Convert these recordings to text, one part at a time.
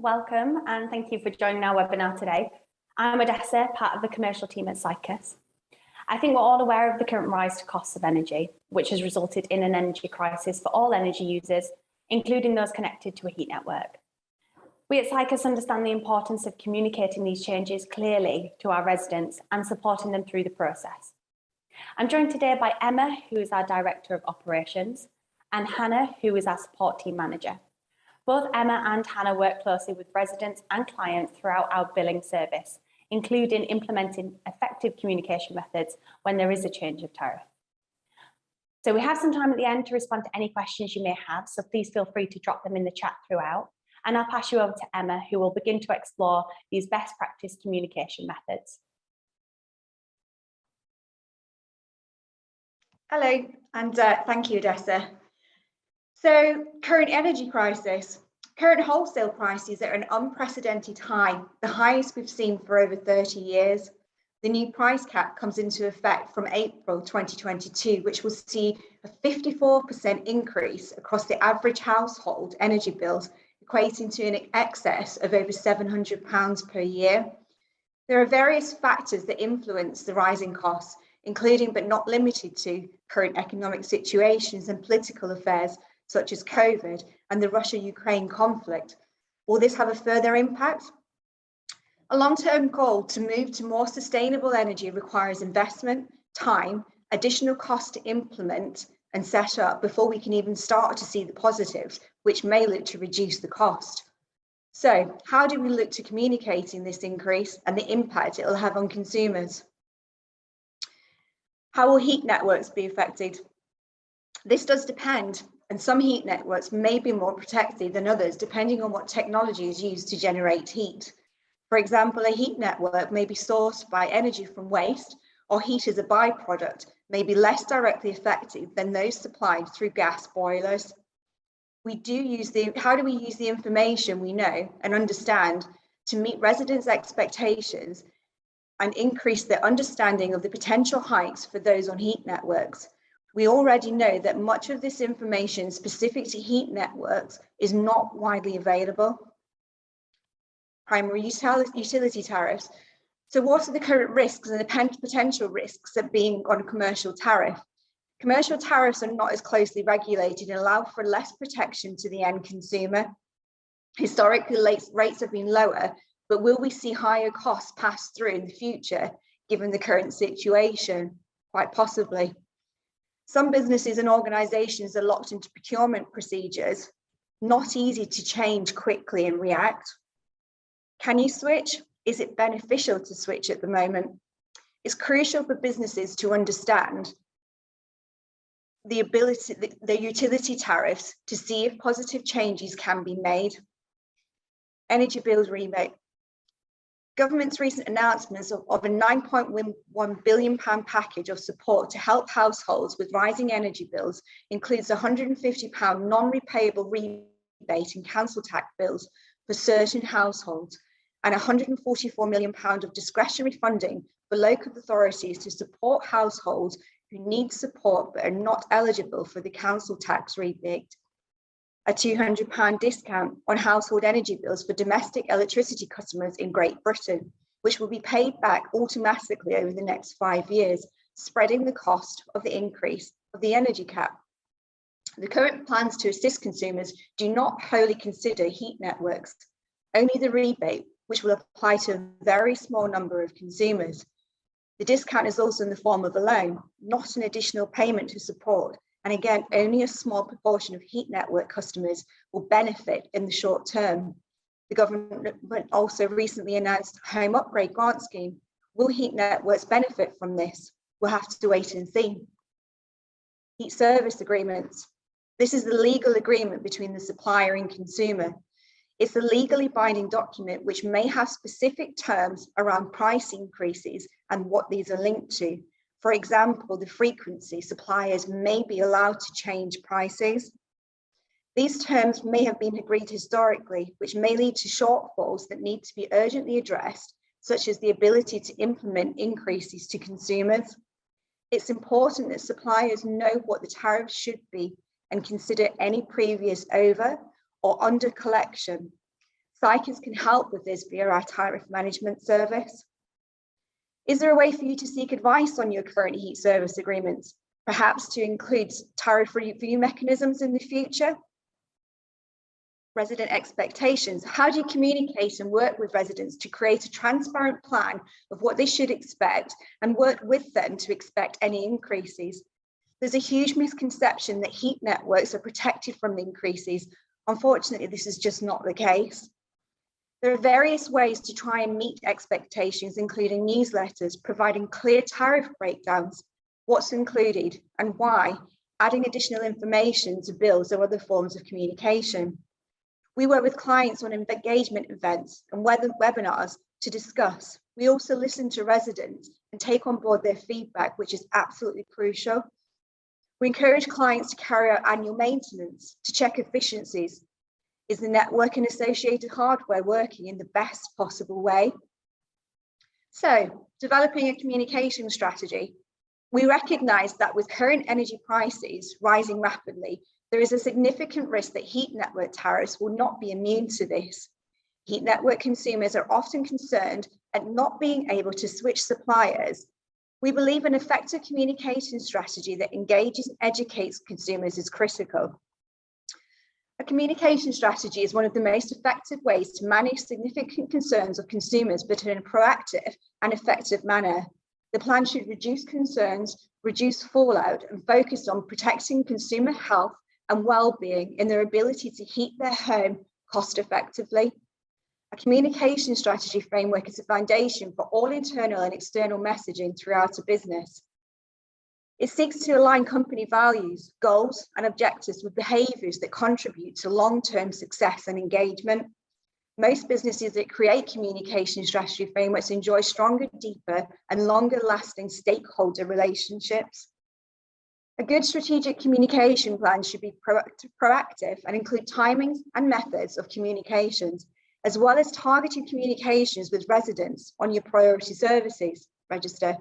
welcome and thank you for joining our webinar today. I'm Odessa, part of the commercial team at Sycous. I think we're all aware of the current rise to costs of energy, which has resulted in an energy crisis for all energy users, including those connected to a heat network. We at Sycous understand the importance of communicating these changes clearly to our residents and supporting them through the process. I'm joined today by Emma, who is our Director of Operations, and Hannah, who is our Support Team Manager. Both Emma and Hannah work closely with residents and clients throughout our billing service, including implementing effective communication methods when there is a change of tariff. So we have some time at the end to respond to any questions you may have, so please feel free to drop them in the chat throughout. And I'll pass you over to Emma, who will begin to explore these best practice communication methods. Hello, and thank you, Odessa. So, current energy crisis. Current wholesale prices are at an unprecedented high, the highest we've seen for over 30 years. The new price cap comes into effect from April 2022, which will see a 54% increase across the average household energy bills, equating to an excess of over £700 per year. There are various factors that influence the rising costs, including but not limited to current economic situations and political affairs, such as COVID and the Russia-Ukraine conflict. Will this have a further impact? A long-term goal to move to more sustainable energy requires investment, time, additional cost to implement and set up before we can even start to see the positives, which may look to reduce the cost. So, how do we look to communicating this increase and the impact it will have on consumers? How will heat networks be affected? This does depend, and some heat networks may be more protected than others depending on what technology is used to generate heat. For example, a heat network may be sourced by energy from waste, or heat as a byproduct may be less directly effective than those supplied through gas boilers. How do we use the information we know and understand to meet residents' expectations and increase their understanding of the potential hikes for those on heat networks? We already know that much of this information specific to heat networks is not widely available. Primary utility tariffs. So what are the current risks and the potential risks of being on a commercial tariff? Commercial tariffs are not as closely regulated and allow for less protection to the end consumer. Historically, rates have been lower, but will we see higher costs passed through in the future, given the current situation? Quite possibly. Some businesses and organisations are locked into procurement procedures, not easy to change quickly and react. Can you switch? Is it beneficial to switch at the moment? It's crucial for businesses to understand the utility tariffs to see if positive changes can be made. Energy bills rebate. Government's recent announcements of a £9.1 billion package of support to help households with rising energy bills includes a £150 non-repayable rebate in council tax bills for certain households and £144 million of discretionary funding for local authorities to support households who need support but are not eligible for the council tax rebate. A £200 discount on household energy bills for domestic electricity customers in Great Britain, which will be paid back automatically over the next 5 years, spreading the cost of the increase of the energy cap. The current plans to assist consumers do not wholly consider heat networks, only the rebate, which will apply to a very small number of consumers. The discount is also in the form of a loan, not an additional payment to support. And again, only a small proportion of heat network customers will benefit in the short term. The government also recently announced a home upgrade grant scheme. Will heat networks benefit from this? We'll have to wait and see. Heat service agreements. This is the legal agreement between the supplier and consumer. It's a legally binding document which may have specific terms around price increases and what these are linked to. For example, the frequency suppliers may be allowed to change prices. These terms may have been agreed historically, which may lead to shortfalls that need to be urgently addressed, such as the ability to implement increases to consumers. It's important that suppliers know what the tariffs should be and consider any previous over or under collection. Sycous can help with this via our tariff management service. Is there a way for you to seek advice on your current heat service agreements, perhaps to include tariff review mechanisms in the future? Resident expectations. How do you communicate and work with residents to create a transparent plan of what they should expect and work with them to expect any increases? There's a huge misconception that heat networks are protected from the increases. Unfortunately, this is just not the case. There are various ways to try and meet expectations, including newsletters, providing clear tariff breakdowns, what's included and why, adding additional information to bills or other forms of communication. We work with clients on engagement events and webinars to discuss. We also listen to residents and take on board their feedback, which is absolutely crucial. We encourage clients to carry out annual maintenance to check efficiencies. Is the network and associated hardware working in the best possible way? So, developing a communication strategy. We recognise that with current energy prices rising rapidly, there is a significant risk that heat network tariffs will not be immune to this. Heat network consumers are often concerned at not being able to switch suppliers. We believe an effective communication strategy that engages and educates consumers is critical. A communication strategy is one of the most effective ways to manage significant concerns of consumers, but in a proactive and effective manner. The plan should reduce concerns, reduce fallout, and focus on protecting consumer health and well-being in their ability to heat their home cost effectively. A communication strategy framework is a foundation for all internal and external messaging throughout a business. It seeks to align company values, goals, and objectives with behaviours that contribute to long-term success and engagement. Most businesses that create communication strategy frameworks enjoy stronger, deeper, and longer-lasting stakeholder relationships. A good strategic communication plan should be proactive and include timings and methods of communications, as well as targeted communications with residents on your priority services register.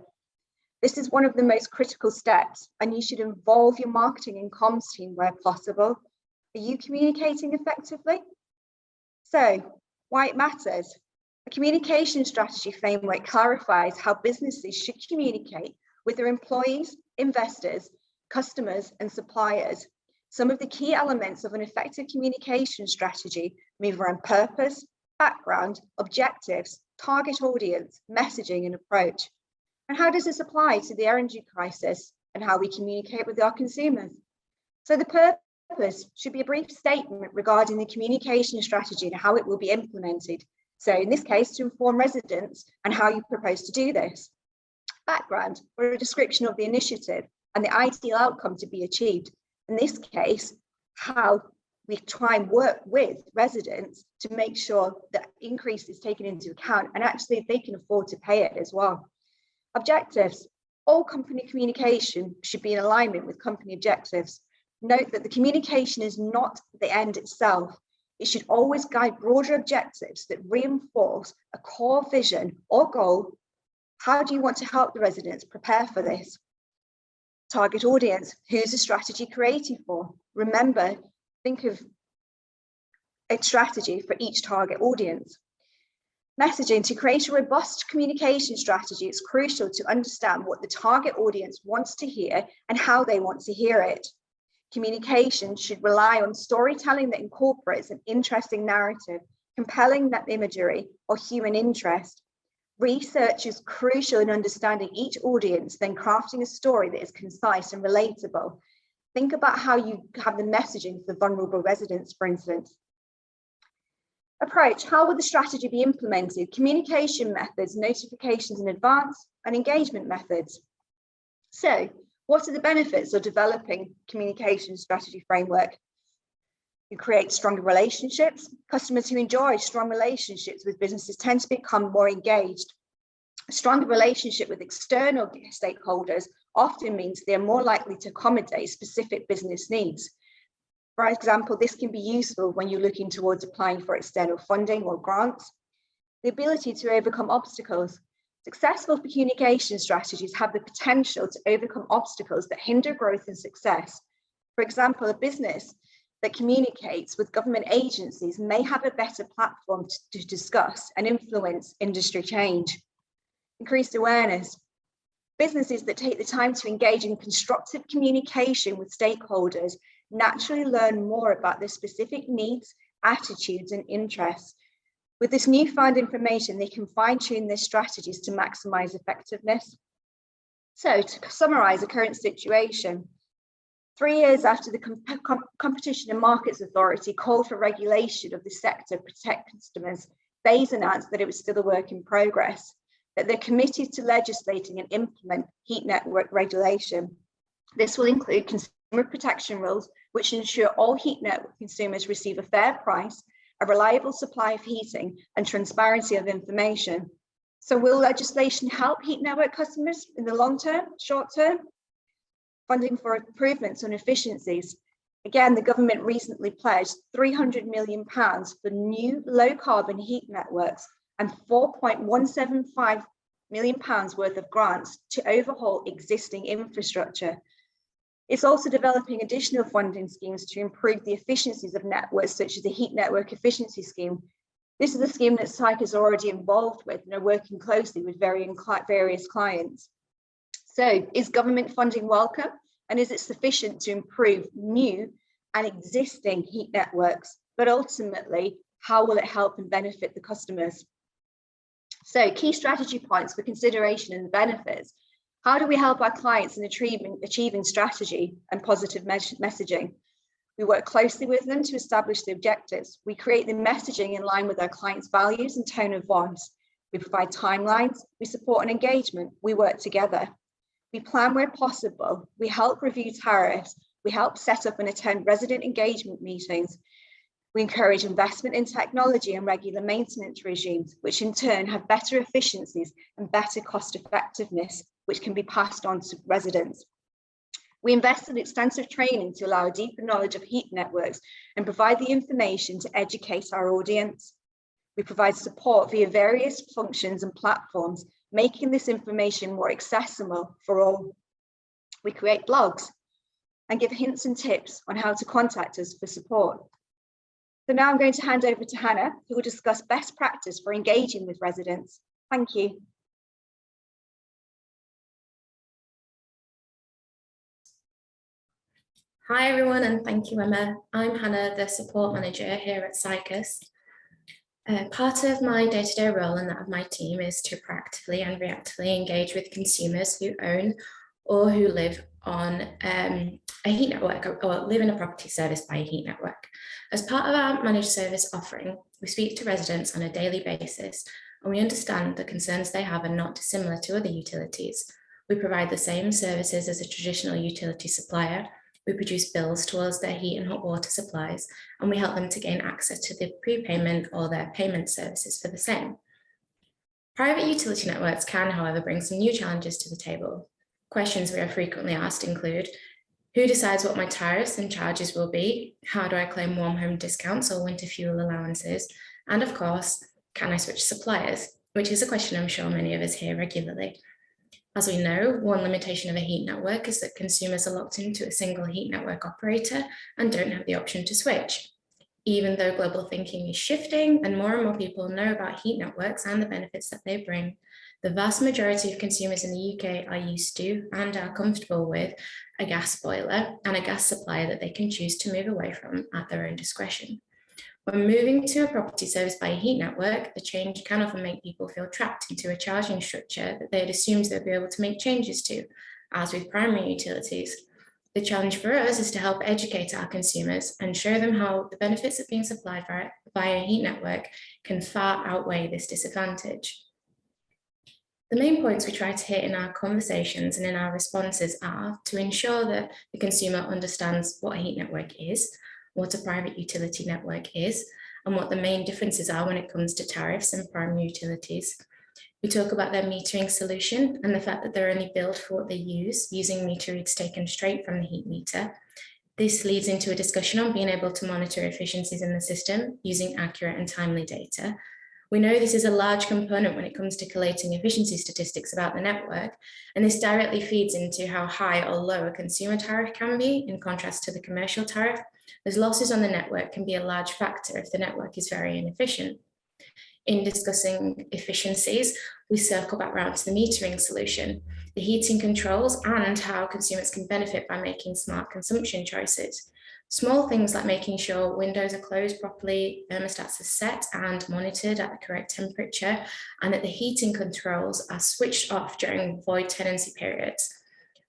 This is one of the most critical steps, and you should involve your marketing and comms team where possible. Are you communicating effectively? So, why it matters. A communication strategy framework clarifies how businesses should communicate with their employees, investors, customers, and suppliers. Some of the key elements of an effective communication strategy move around purpose, background, objectives, target audience, messaging, and approach. And how does this apply to the energy crisis and how we communicate with our consumers? So the purpose should be a brief statement regarding the communication strategy and how it will be implemented. So in this case, to inform residents and how you propose to do this. Background, or a description of the initiative and the ideal outcome to be achieved. In this case, how we try and work with residents to make sure that increase is taken into account and actually they can afford to pay it as well. Objectives. All company communication should be in alignment with company objectives. Note that the communication is not the end itself. It should always guide broader objectives that reinforce a core vision or goal. How do you want to help the residents prepare for this? Target audience. Who's the strategy created for? Remember, think of a strategy for each target audience. Messaging. To create a robust communication strategy, it's crucial to understand what the target audience wants to hear and how they want to hear it. Communication should rely on storytelling that incorporates an interesting narrative, compelling imagery, or human interest. Research is crucial in understanding each audience, then crafting a story that is concise and relatable. Think about how you have the messaging for vulnerable residents, for instance. Approach. How will the strategy be implemented? Communication methods, notifications in advance, and engagement methods. So, what are the benefits of developing communication strategy framework? You create stronger relationships. Customers who enjoy strong relationships with businesses tend to become more engaged. A stronger relationship with external stakeholders often means they are more likely to accommodate specific business needs. For example, this can be useful when you're looking towards applying for external funding or grants. The ability to overcome obstacles. Successful communication strategies have the potential to overcome obstacles that hinder growth and success. For example, a business that communicates with government agencies may have a better platform to discuss and influence industry change. Increased awareness. Businesses that take the time to engage in constructive communication with stakeholders naturally learn more about their specific needs, attitudes, and interests. With this newfound information, they can fine-tune their strategies to maximize effectiveness. So, to summarize the current situation, 3 years after the Competition and Markets Authority called for regulation of the sector to protect customers, BEIS announced that it was still a work in progress, that they're committed to legislating and implement heat network regulation. This will include consumer protection rules, which ensure all heat network consumers receive a fair price, a reliable supply of heating, and transparency of information. So will legislation help heat network customers in the long term, short term? Funding for improvements on efficiencies. Again, the government recently pledged £300 million for new low carbon heat networks and £4.175 million worth of grants to overhaul existing infrastructure. It's also developing additional funding schemes to improve the efficiencies of networks, such as the Heat Network Efficiency Scheme. This is a scheme that Sycous is already involved with and are working closely with various clients. So, is government funding welcome, and is it sufficient to improve new and existing heat networks? But ultimately, how will it help and benefit the customers? So, key strategy points for consideration and the benefits. How do we help our clients in achieving strategy and positive messaging? We work closely with them to establish the objectives. We create the messaging in line with our clients' values and tone of voice. We provide timelines. We support an engagement. We work together. We plan where possible. We help review tariffs. We help set up and attend resident engagement meetings. We encourage investment in technology and regular maintenance regimes, which in turn have better efficiencies and better cost effectiveness, which can be passed on to residents. We invest in extensive training to allow a deeper knowledge of heat networks and provide the information to educate our audience. We provide support via various functions and platforms, making this information more accessible for all. We create blogs and give hints and tips on how to contact us for support. So now I'm going to hand over to Hannah, who will discuss best practice for engaging with residents. Thank you. Hi everyone, and thank you, Emma. I'm Hannah, the support manager here at Sycous. Part of my day-to-day role and that of my team is to proactively and reactively engage with consumers who own or who live on a heat network or live in a property serviced by a heat network. As part of our managed service offering, we speak to residents on a daily basis, and we understand the concerns they have are not dissimilar to other utilities. We provide the same services as a traditional utility supplier. We produce bills towards their heat and hot water supplies, and we help them to gain access to the prepayment or their payment services for the same. Private utility networks can, however, bring some new challenges to the table. Questions we are frequently asked include, who decides what my tariffs and charges will be? How do I claim warm home discounts or winter fuel allowances? And of course, can I switch suppliers? Which is a question I'm sure many of us hear regularly. As we know, one limitation of a heat network is that consumers are locked into a single heat network operator and don't have the option to switch. Even though global thinking is shifting and more people know about heat networks and the benefits that they bring, the vast majority of consumers in the UK are used to and are comfortable with a gas boiler and a gas supplier that they can choose to move away from at their own discretion. When moving to a property serviced by a heat network, the change can often make people feel trapped into a charging structure that they had assumed they'd be able to make changes to, as with primary utilities. The challenge for us is to help educate our consumers and show them how the benefits of being supplied via a heat network can far outweigh this disadvantage. The main points we try to hit in our conversations and in our responses are to ensure that the consumer understands what a heat network is, what a private utility network is, and what the main differences are when it comes to tariffs and primary utilities. We talk about their metering solution and the fact that they're only billed for what they use, using meter reads taken straight from the heat meter. This leads into a discussion on being able to monitor efficiencies in the system using accurate and timely data. We know this is a large component when it comes to collating efficiency statistics about the network, and this directly feeds into how high or low a consumer tariff can be in contrast to the commercial tariff, as losses on the network can be a large factor if the network is very inefficient. In discussing efficiencies, we circle back around to the metering solution, the heating controls, and how consumers can benefit by making smart consumption choices. Small things like making sure windows are closed properly, thermostats are set and monitored at the correct temperature, and that the heating controls are switched off during void tenancy periods.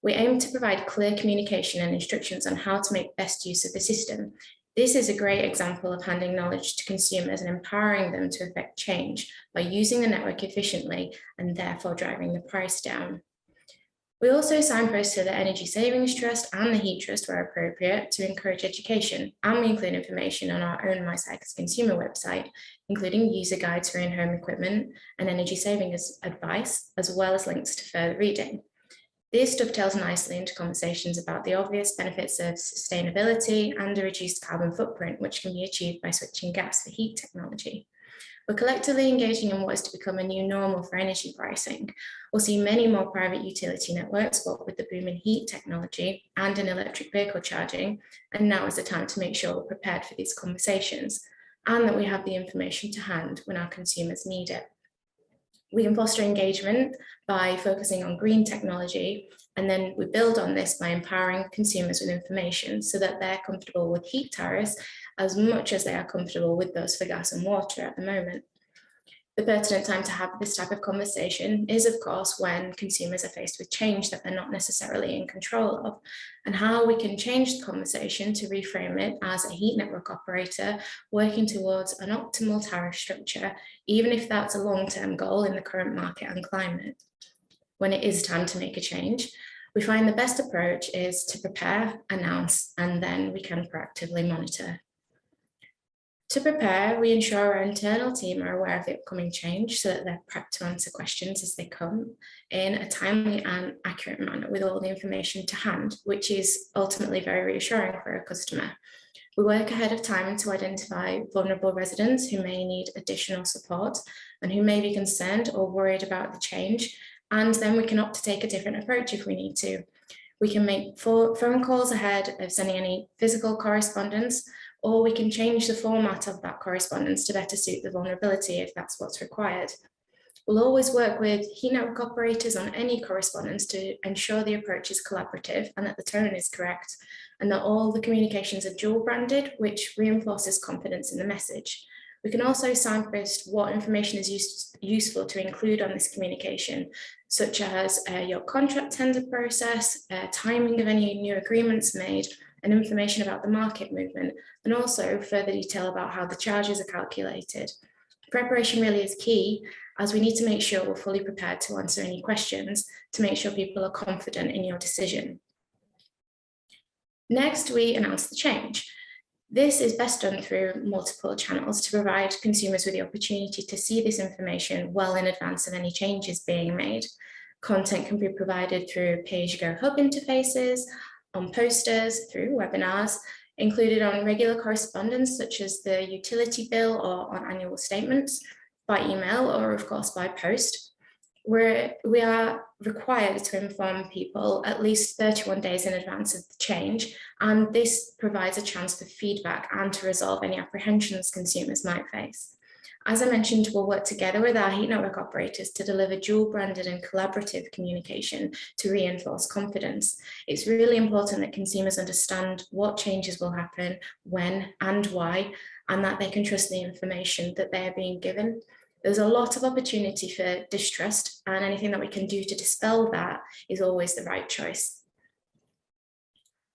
We aim to provide clear communication and instructions on how to make best use of the system. This is a great example of handing knowledge to consumers and empowering them to effect change by using the network efficiently and therefore driving the price down. We also signpost to the Energy Savings Trust and the Heat Trust where appropriate to encourage education, and we include information on our own Sycous consumer website, including user guides for in-home equipment and energy saving advice, as well as links to further reading. This dovetails nicely into conversations about the obvious benefits of sustainability and a reduced carbon footprint, which can be achieved by switching gas for heat technology. We're collectively engaging in what is to become a new normal for energy pricing. We'll see many more private utility networks, what with the boom in heat technology and in electric vehicle charging, and now is the time to make sure we're prepared for these conversations and that we have the information to hand when our consumers need it. We can foster engagement by focusing on green technology, and then we build on this by empowering consumers with information so that they're comfortable with heat tariffs as much as they are comfortable with those for gas and water at the moment. The pertinent time to have this type of conversation is, of course, when consumers are faced with change that they're not necessarily in control of, and how we can change the conversation to reframe it as a heat network operator working towards an optimal tariff structure, even if that's a long-term goal in the current market and climate. When it is time to make a change, we find the best approach is to prepare, announce, and then we can proactively monitor. To prepare, we ensure our internal team are aware of the upcoming change so that they're prepped to answer questions as they come in a timely and accurate manner with all the information to hand, which is ultimately very reassuring for a customer. We work ahead of time to identify vulnerable residents who may need additional support and who may be concerned or worried about the change, and then we can opt to take a different approach if we need to. We can make phone calls ahead of sending any physical correspondence, or we can change the format of that correspondence to better suit the vulnerability if that's what's required. We'll always work with heat network operators on any correspondence to ensure the approach is collaborative and that the tone is correct, and that all the communications are dual branded, which reinforces confidence in the message. We can also signpost what information is useful to include on this communication, such as your contract tender process, timing of any new agreements made, and information about the market movement, and also further detail about how the charges are calculated. Preparation really is key, as we need to make sure we're fully prepared to answer any questions to make sure people are confident in your decision. Next, we announce the change. This is best done through multiple channels to provide consumers with the opportunity to see this information well in advance of any changes being made. Content can be provided through pay-as-you-go hub interfaces, on posters, through webinars, included on regular correspondence such as the utility bill or on annual statements, by email or of course by post. We are required to inform people at least 31 days in advance of the change, and this provides a chance for feedback and to resolve any apprehensions consumers might face. As I mentioned, we'll work together with our heat network operators to deliver dual branded and collaborative communication to reinforce confidence. It's really important that consumers understand what changes will happen, when and why, and that they can trust the information that they are being given. There's a lot of opportunity for distrust, and anything that we can do to dispel that is always the right choice.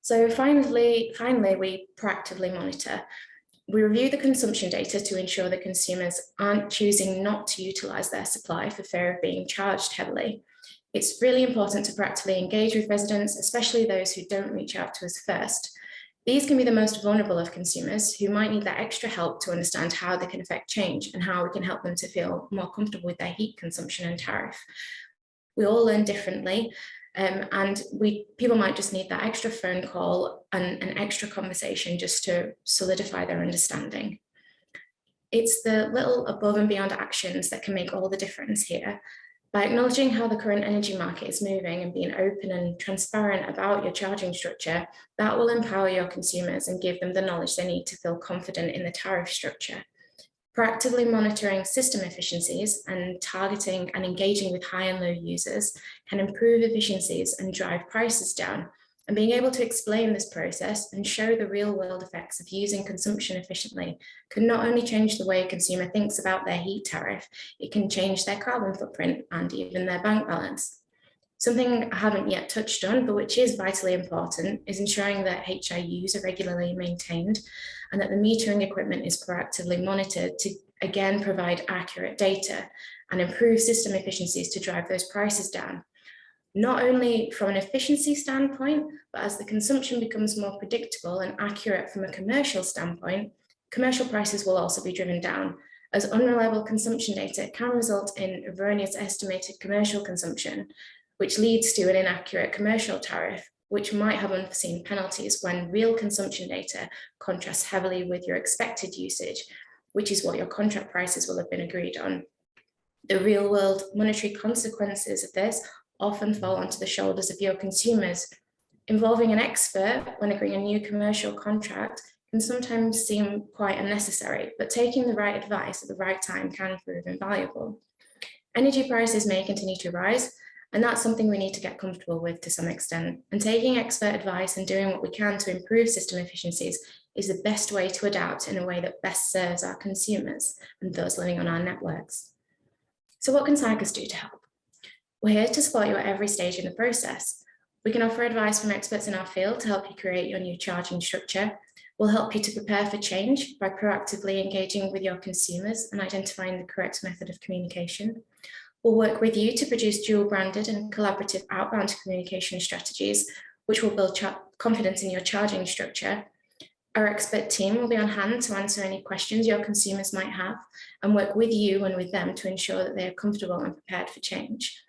So finally, we proactively monitor. We review the consumption data to ensure that consumers aren't choosing not to utilise their supply for fear of being charged heavily. It's really important to proactively engage with residents, especially those who don't reach out to us first. These can be the most vulnerable of consumers who might need that extra help to understand how they can affect change and how we can help them to feel more comfortable with their heat consumption and tariff. We all learn differently, and people might just need that extra phone call and an extra conversation just to solidify their understanding. It's the little above and beyond actions that can make all the difference here. By acknowledging how the current energy market is moving and being open and transparent about your charging structure, that will empower your consumers and give them the knowledge they need to feel confident in the tariff structure. Proactively monitoring system efficiencies and targeting and engaging with high and low users can improve efficiencies and drive prices down. And being able to explain this process and show the real world effects of using consumption efficiently can not only change the way a consumer thinks about their heat tariff, it can change their carbon footprint and even their bank balance. Something I haven't yet touched on, but which is vitally important, is ensuring that HIUs are regularly maintained and that the metering equipment is proactively monitored to, again, provide accurate data and improve system efficiencies to drive those prices down. Not only from an efficiency standpoint, but as the consumption becomes more predictable and accurate from a commercial standpoint, commercial prices will also be driven down, as unreliable consumption data can result in erroneous estimated commercial consumption, which leads to an inaccurate commercial tariff, which might have unforeseen penalties when real consumption data contrasts heavily with your expected usage, which is what your contract prices will have been agreed on. The real world monetary consequences of this often fall onto the shoulders of your consumers. Involving an expert when agreeing a new commercial contract can sometimes seem quite unnecessary, but taking the right advice at the right time can prove invaluable. Energy prices may continue to rise, and that's something we need to get comfortable with to some extent. And taking expert advice and doing what we can to improve system efficiencies is the best way to adapt in a way that best serves our consumers and those living on our networks. So what can Sycous do to help? We're here to support you at every stage in the process. We can offer advice from experts in our field to help you create your new charging structure. We'll help you to prepare for change by proactively engaging with your consumers and identifying the correct method of communication. We'll work with you to produce dual-branded and collaborative outbound communication strategies, which will build confidence in your charging structure. Our expert team will be on hand to answer any questions your consumers might have and work with you and with them to ensure that they are comfortable and prepared for change.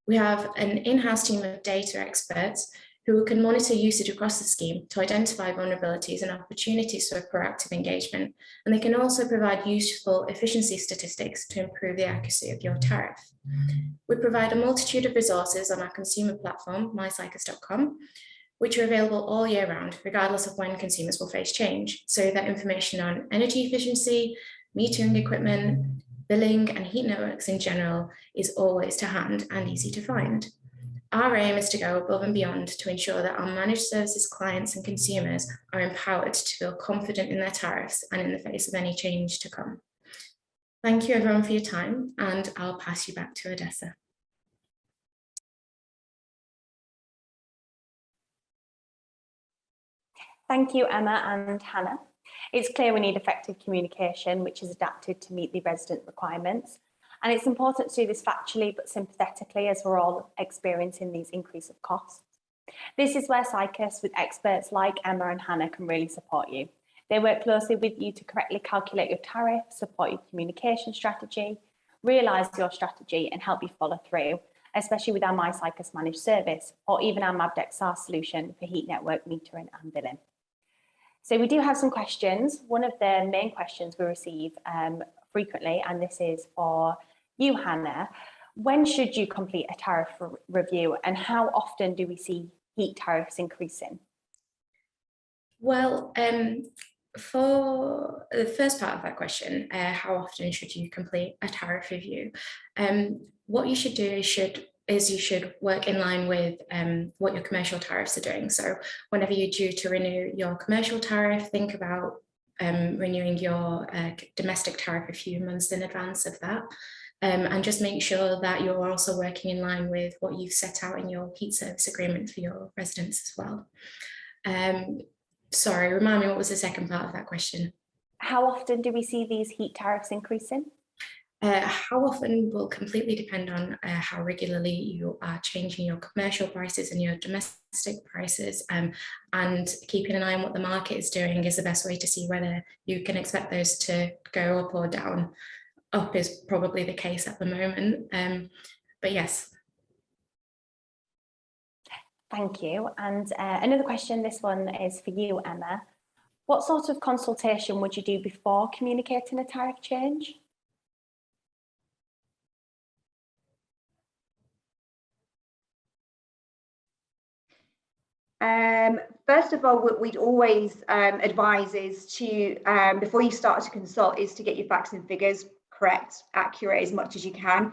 We have an in-house team of data experts who can monitor usage across the scheme to identify vulnerabilities and opportunities for proactive engagement, and they can also provide useful efficiency statistics to improve the accuracy of your tariff. We provide a multitude of resources on our consumer platform, mysycous.com, which are available all year round, regardless of when consumers will face change, so that information on energy efficiency, metering equipment, billing and heat networks in general is always to hand and easy to find. Our aim is to go above and beyond to ensure that our managed services clients and consumers are empowered to feel confident in their tariffs and in the face of any change to come. Thank you everyone for your time, and I'll pass you back to Odessa. Thank you, Emma and Hannah. It's clear we need effective communication, which is adapted to meet the resident requirements. And it's important to do this factually but sympathetically, as we're all experiencing these increase of costs. This is where Sycous, with experts like Emma and Hannah, can really support you. They work closely with you to correctly calculate your tariff, support your communication strategy, realise your strategy and help you follow through, especially with our MySycous managed service or even our MabDexR solution for heat network metering and billing. So we do have some questions. One of the main questions we receive frequently, and this is for you, Hannah. When should you complete a tariff review, and how often do we see heat tariffs increasing? Well, for the first part of that question, how often should you complete a tariff review? What you should do is you should work in line with what your commercial tariffs are doing. So whenever you're due to renew your commercial tariff, think about renewing your domestic tariff a few months in advance of that. And just make sure that you're also working in line with what you've set out in your heat service agreement for your residents as well. Sorry, remind me, what was the second part of that question? How often do we see these heat tariffs increasing? How often will completely depend on how regularly you are changing your commercial prices and your domestic prices, and keeping an eye on what the market is doing is the best way to see whether you can expect those to go up or down. Up is probably the case at the moment, but yes. Thank you. And another question, this one is for you, Emma. What sort of consultation would you do before communicating a tariff change? First of all, what we'd always advise is to, before you start to consult, is to get your facts and figures correct, accurate as much as you can.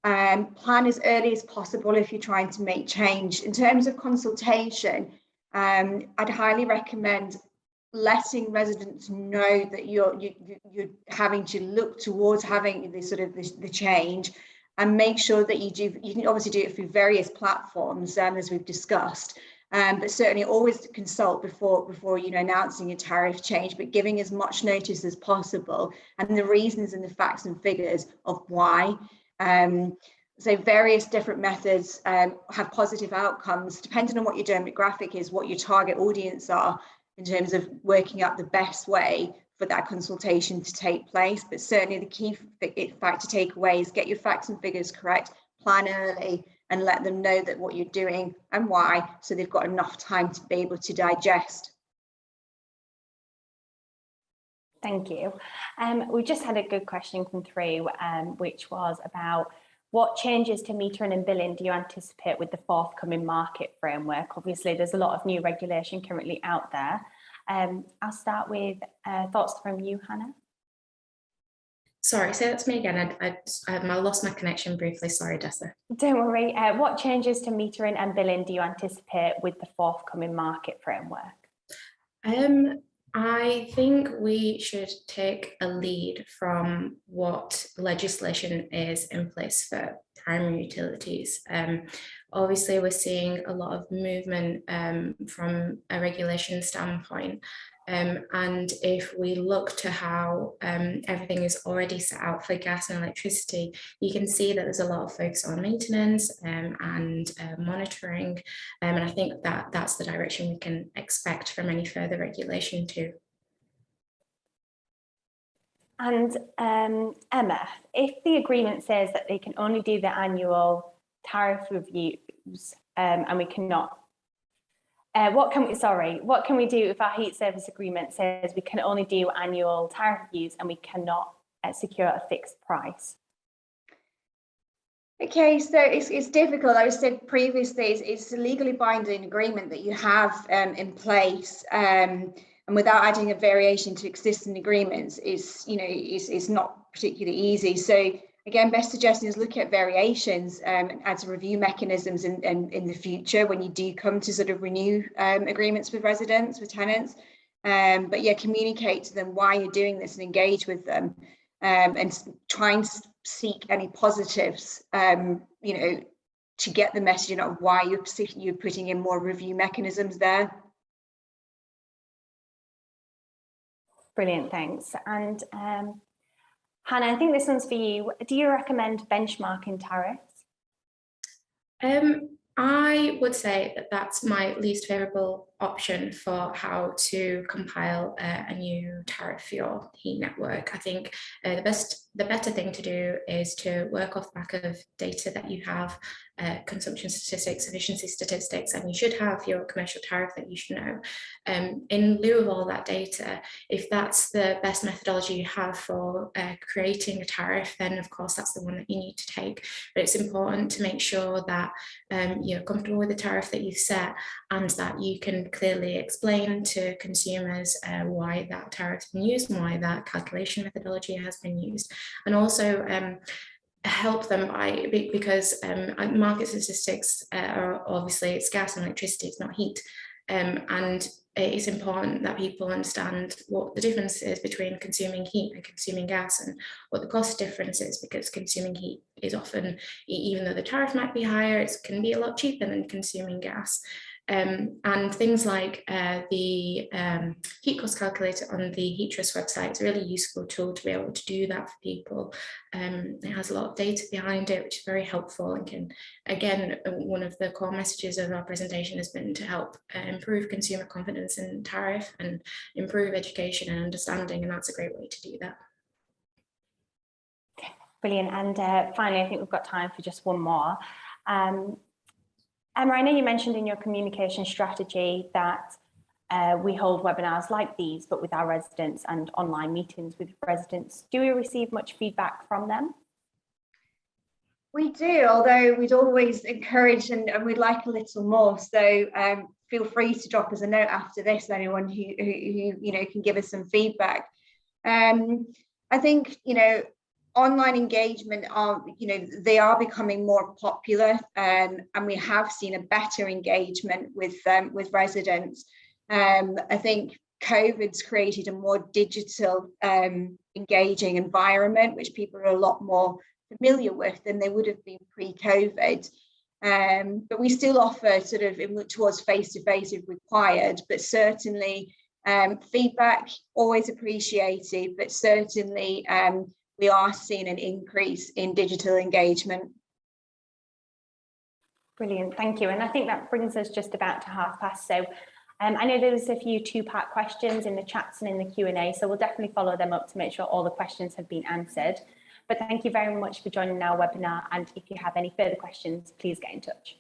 Plan as early as possible if you're trying to make change. In terms of consultation, I'd highly recommend letting residents know that you're having to look towards having this sort of the change, and make sure that you can obviously do it through various platforms, as we've discussed. But certainly always consult before announcing a tariff change, but giving as much notice as possible, and the reasons and the facts and figures of why. So various different methods have positive outcomes, depending on what your demographic is, what your target audience are, in terms of working out the best way for that consultation to take place. But certainly the key fact to take away is get your facts and figures correct, plan early, and let them know that what you're doing and why, so they've got enough time to be able to digest. Thank you. We just had a good question come through, which was about what changes to metering and billing do you anticipate with the forthcoming market framework? Obviously, there's a lot of new regulation currently out there. I'll start with thoughts from you, Hannah. Sorry, say that to me again. I lost my connection briefly. Sorry, Dessa. Don't worry. What changes to metering and billing do you anticipate with the forthcoming market framework? I think we should take a lead from what legislation is in place for primary utilities. Obviously, we're seeing a lot of movement from a regulation standpoint. And if we look to how everything is already set out for gas and electricity, you can see that there's a lot of focus on maintenance and monitoring. And I think that that's the direction we can expect from any further regulation too. And Emma, if the agreement says that they can only do the annual tariff reviews and we cannot, what can we do if our heat service agreement says we can only do annual tariff reviews and we cannot secure a fixed price? Okay, so it's difficult. I said previously, it's a legally binding agreement that you have in place, and without adding a variation to existing agreements is not particularly easy. So again, best suggestion is look at variations and add some review mechanisms in the future when you do come to sort of renew agreements with residents, with tenants. But yeah, communicate to them why you're doing this and engage with them, and try and seek any positives, to get the message of why you're putting in more review mechanisms there. Brilliant, thanks. And Hannah, I think this one's for you. Do you recommend benchmarking tariffs? I would say that that's my least favourable option for how to compile a new tariff for your heat network. I think the better thing to do is to work off the back of data that you have, consumption statistics, efficiency statistics, and you should have your commercial tariff that you should know. In lieu of all that data, if that's the best methodology you have for creating a tariff, then of course that's the one that you need to take. But it's important to make sure that you're comfortable with the tariff that you've set, and that you can clearly explain to consumers why that tariff's been used and why that calculation methodology has been used, and also help them because market statistics are obviously, it's gas and electricity, it's not heat, and it's important that people understand what the difference is between consuming heat and consuming gas, and what the cost difference is, because consuming heat is often, even though the tariff might be higher, it can be a lot cheaper than consuming gas. And things like the heat cost calculator on the Heat Trust website is a really useful tool to be able to do that for people. It has a lot of data behind it, which is very helpful, and can, again, one of the core messages of our presentation has been to help improve consumer confidence in tariff and improve education and understanding, and that's a great way to do that. Brilliant. And finally, I think we've got time for just one more. Emma, I know you mentioned in your communication strategy that we hold webinars like these, but with our residents and online meetings with residents. Do we receive much feedback from them? We do, although we'd always encourage and we'd like a little more. So feel free to drop us a note after this, anyone who you know can give us some feedback. I think, you know, online engagement are, you know, they are becoming more popular, and we have seen a better engagement with residents. I think COVID's created a more digital engaging environment, which people are a lot more familiar with than they would have been pre-COVID. But we still offer sort of towards face-to-face if required, but certainly feedback always appreciated, but certainly we are seeing an increase in digital engagement. Brilliant, thank you. And I think that brings us just about to past. So I know there's a few two-part questions in the chats and in the Q&A, so we'll definitely follow them up to make sure all the questions have been answered. But thank you very much for joining our webinar, and if you have any further questions, please get in touch.